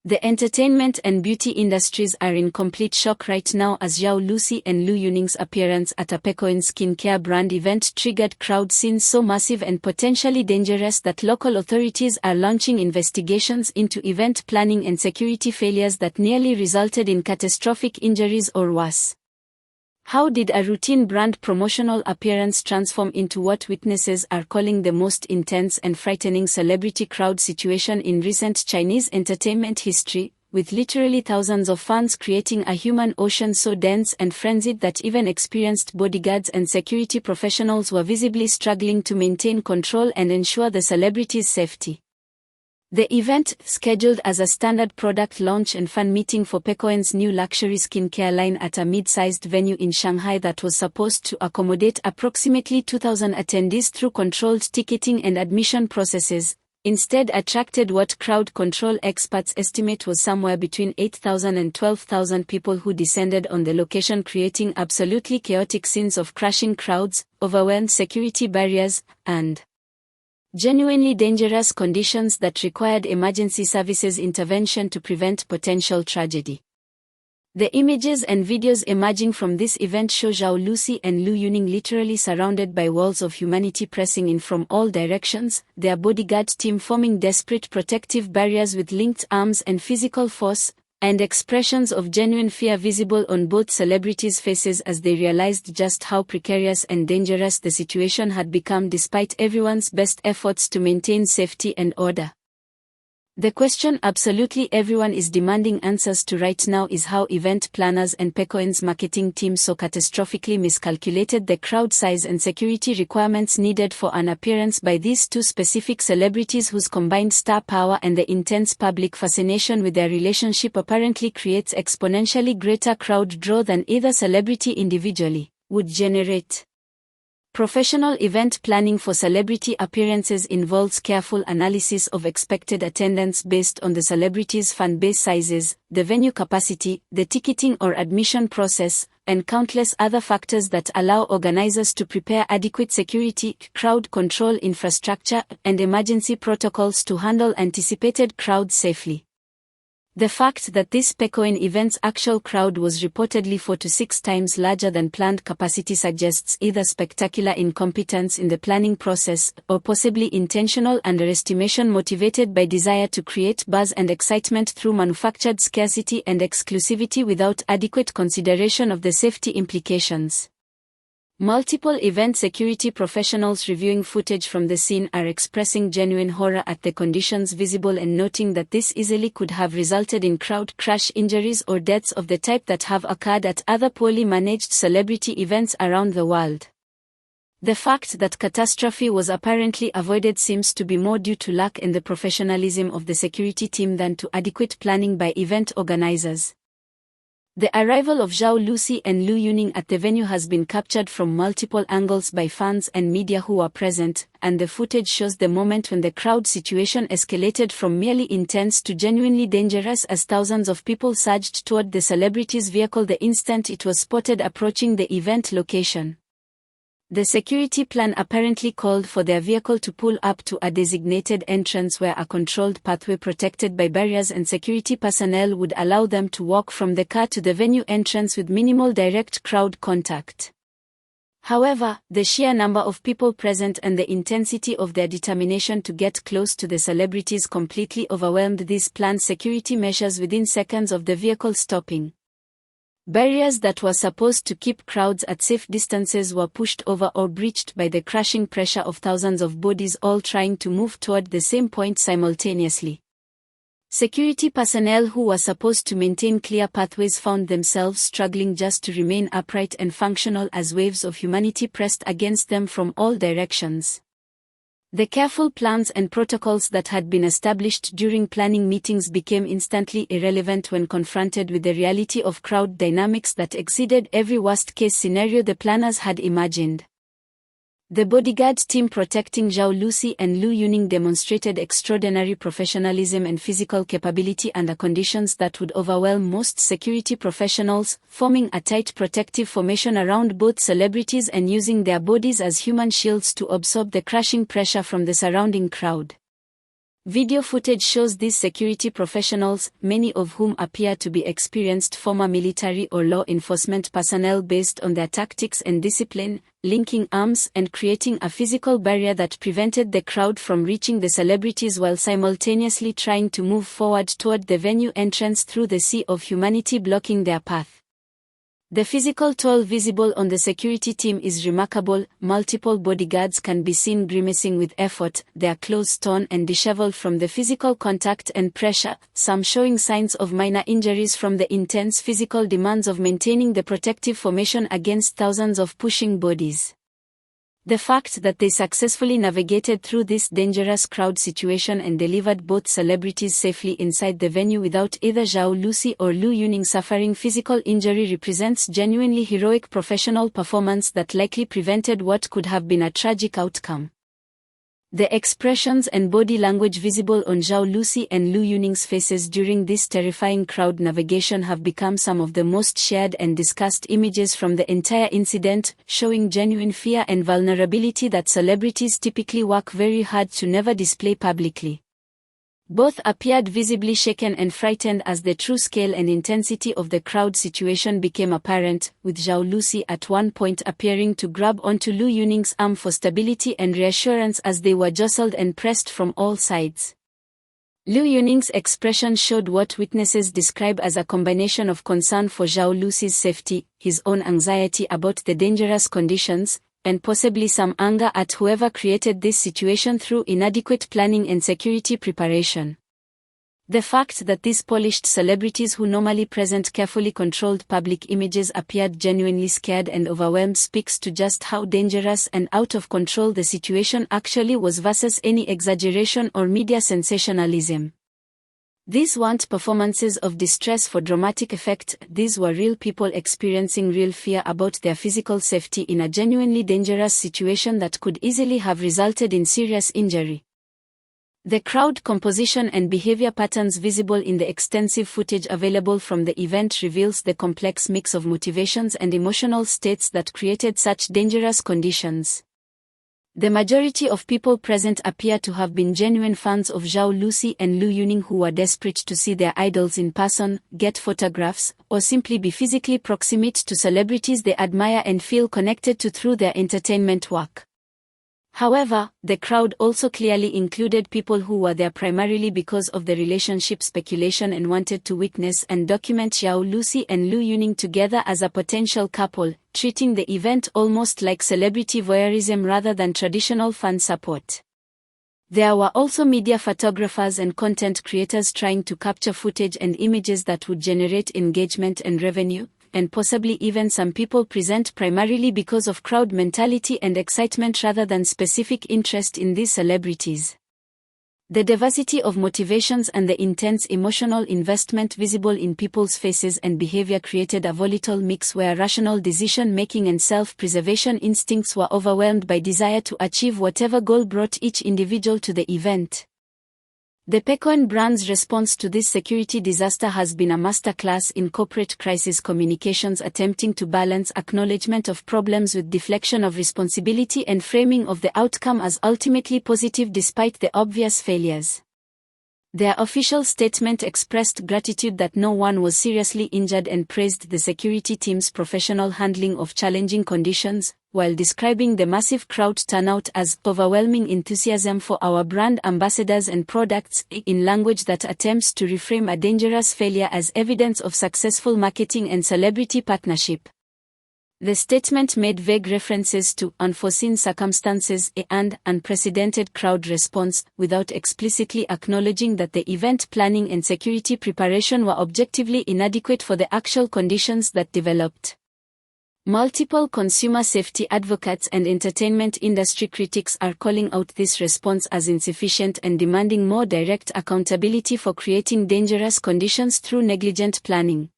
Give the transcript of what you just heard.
The entertainment and beauty industries are in complete shock right now as Zhao Lusi and Liu Yuning's appearance at a Pechoin skincare brand event triggered crowd scenes so massive and potentially dangerous that local authorities are launching investigations into event planning and security failures that nearly resulted in catastrophic injuries or worse. How did a routine brand promotional appearance transform into what witnesses are calling the most intense and frightening celebrity crowd situation in recent Chinese entertainment history, with literally thousands of fans creating a human ocean so dense and frenzied that even experienced bodyguards and security professionals were visibly struggling to maintain control and ensure the celebrities' safety? The event, scheduled as a standard product launch and fan meeting for Pechoin's new luxury skincare line at a mid-sized venue in Shanghai that was supposed to accommodate approximately 2,000 attendees through controlled ticketing and admission processes, instead attracted what crowd control experts estimate was somewhere between 8,000 and 12,000 people who descended on the location, creating absolutely chaotic scenes of crashing crowds, overwhelmed security barriers, and genuinely dangerous conditions that required emergency services intervention to prevent potential tragedy. The images and videos emerging from this event show Zhao Lusi and Liu Yuning literally surrounded by walls of humanity pressing in from all directions, their bodyguard team forming desperate protective barriers with linked arms and physical force, and expressions of genuine fear visible on both celebrities' faces as they realized just how precarious and dangerous the situation had become despite everyone's best efforts to maintain safety and order. The question absolutely everyone is demanding answers to right now is how event planners and Pechoin's marketing team so catastrophically miscalculated the crowd size and security requirements needed for an appearance by these two specific celebrities whose combined star power and the intense public fascination with their relationship apparently creates exponentially greater crowd draw than either celebrity individually would generate. Professional event planning for celebrity appearances involves careful analysis of expected attendance based on the celebrity's fan base sizes, the venue capacity, the ticketing or admission process, and countless other factors that allow organizers to prepare adequate security, crowd control infrastructure, and emergency protocols to handle anticipated crowds safely. The fact that this Pechoin event's actual crowd was reportedly 4 to 6 times larger than planned capacity suggests either spectacular incompetence in the planning process or possibly intentional underestimation motivated by desire to create buzz and excitement through manufactured scarcity and exclusivity without adequate consideration of the safety implications. Multiple event security professionals reviewing footage from the scene are expressing genuine horror at the conditions visible and noting that this easily could have resulted in crowd crash injuries or deaths of the type that have occurred at other poorly managed celebrity events around the world. The fact that catastrophe was apparently avoided seems to be more due to luck in the professionalism of the security team than to adequate planning by event organizers. The arrival of Zhao Lusi and Liu Yuning at the venue has been captured from multiple angles by fans and media who were present, and the footage shows the moment when the crowd situation escalated from merely intense to genuinely dangerous as thousands of people surged toward the celebrity's vehicle the instant it was spotted approaching the event location. The security plan apparently called for their vehicle to pull up to a designated entrance where a controlled pathway protected by barriers and security personnel would allow them to walk from the car to the venue entrance with minimal direct crowd contact. However, the sheer number of people present and the intensity of their determination to get close to the celebrities completely overwhelmed these planned security measures within seconds of the vehicle stopping. Barriers that were supposed to keep crowds at safe distances were pushed over or breached by the crushing pressure of thousands of bodies all trying to move toward the same point simultaneously. Security personnel who were supposed to maintain clear pathways found themselves struggling just to remain upright and functional as waves of humanity pressed against them from all directions. The careful plans and protocols that had been established during planning meetings became instantly irrelevant when confronted with the reality of crowd dynamics that exceeded every worst-case scenario the planners had imagined. The bodyguard team protecting Zhao Lusi and Liu Yuning demonstrated extraordinary professionalism and physical capability under conditions that would overwhelm most security professionals, forming a tight protective formation around both celebrities and using their bodies as human shields to absorb the crushing pressure from the surrounding crowd. Video footage shows these security professionals, many of whom appear to be experienced former military or law enforcement personnel based on their tactics and discipline, linking arms and creating a physical barrier that prevented the crowd from reaching the celebrities while simultaneously trying to move forward toward the venue entrance through the sea of humanity blocking their path. The physical toll visible on the security team is remarkable. Multiple bodyguards can be seen grimacing with effort, their clothes torn and disheveled from the physical contact and pressure, some showing signs of minor injuries from the intense physical demands of maintaining the protective formation against thousands of pushing bodies. The fact that they successfully navigated through this dangerous crowd situation and delivered both celebrities safely inside the venue without either Zhao Lusi or Liu Yuning suffering physical injury represents genuinely heroic professional performance that likely prevented what could have been a tragic outcome. The expressions and body language visible on Zhao Lusi and Liu Yuning's faces during this terrifying crowd navigation have become some of the most shared and discussed images from the entire incident, showing genuine fear and vulnerability that celebrities typically work very hard to never display publicly. Both appeared visibly shaken and frightened as the true scale and intensity of the crowd situation became apparent, with Zhao Lusi at one point appearing to grab onto Liu Yuning's arm for stability and reassurance as they were jostled and pressed from all sides. Liu Yuning's expression showed what witnesses describe as a combination of concern for Zhao Lusi's safety, his own anxiety about the dangerous conditions, and possibly some anger at whoever created this situation through inadequate planning and security preparation. The fact that these polished celebrities who normally present carefully controlled public images appeared genuinely scared and overwhelmed speaks to just how dangerous and out of control the situation actually was versus any exaggeration or media sensationalism. These weren't performances of distress for dramatic effect, these were real people experiencing real fear about their physical safety in a genuinely dangerous situation that could easily have resulted in serious injury. The crowd composition and behavior patterns visible in the extensive footage available from the event reveals the complex mix of motivations and emotional states that created such dangerous conditions. The majority of people present appear to have been genuine fans of Zhao Lusi and Liu Yuning who were desperate to see their idols in person, get photographs, or simply be physically proximate to celebrities they admire and feel connected to through their entertainment work. However, the crowd also clearly included people who were there primarily because of the relationship speculation and wanted to witness and document Zhao Lusi and Liu Yuning together as a potential couple, treating the event almost like celebrity voyeurism rather than traditional fan support. There were also media photographers and content creators trying to capture footage and images that would generate engagement and revenue, and possibly even some people present primarily because of crowd mentality and excitement rather than specific interest in these celebrities. The diversity of motivations and the intense emotional investment visible in people's faces and behavior created a volatile mix where rational decision-making and self-preservation instincts were overwhelmed by desire to achieve whatever goal brought each individual to the event. The Pechoin brand's response to this security disaster has been a masterclass in corporate crisis communications, attempting to balance acknowledgement of problems with deflection of responsibility and framing of the outcome as ultimately positive despite the obvious failures. Their official statement expressed gratitude that no one was seriously injured and praised the security team's professional handling of challenging conditions, while describing the massive crowd turnout as overwhelming enthusiasm for our brand ambassadors and products, in language that attempts to reframe a dangerous failure as evidence of successful marketing and celebrity partnership. The statement made vague references to unforeseen circumstances and unprecedented crowd response, without explicitly acknowledging that the event planning and security preparation were objectively inadequate for the actual conditions that developed. Multiple consumer safety advocates and entertainment industry critics are calling out this response as insufficient and demanding more direct accountability for creating dangerous conditions through negligent planning.